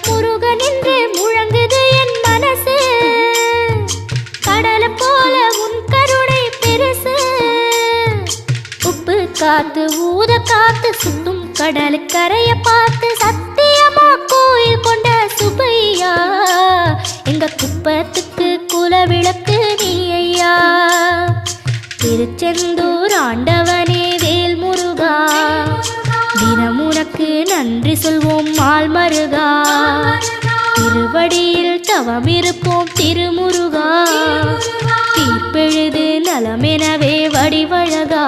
முருகன் என்று முழங்குது என் மனசு கடலை போல உன் கருணை பெருசு உப்பு காத்து ஊத காத்து சுத்தும் கடலுக்கரைய பார்த்து சத்தியமா கோயில் கொண்ட சுபையா எங்க குப்பத்துக்கு குலவிளக்கு நீ ஐயா திருச்செந்தூர் ஆண்டவனே வேல் முருகா தினம் உனக்கு நன்றி சொல்வோம் மால் மருகா திருவடியில் தவம் இருப்போம் திருமுருகா தீர்ப்பெழுது நலமெனவே வடிவழகா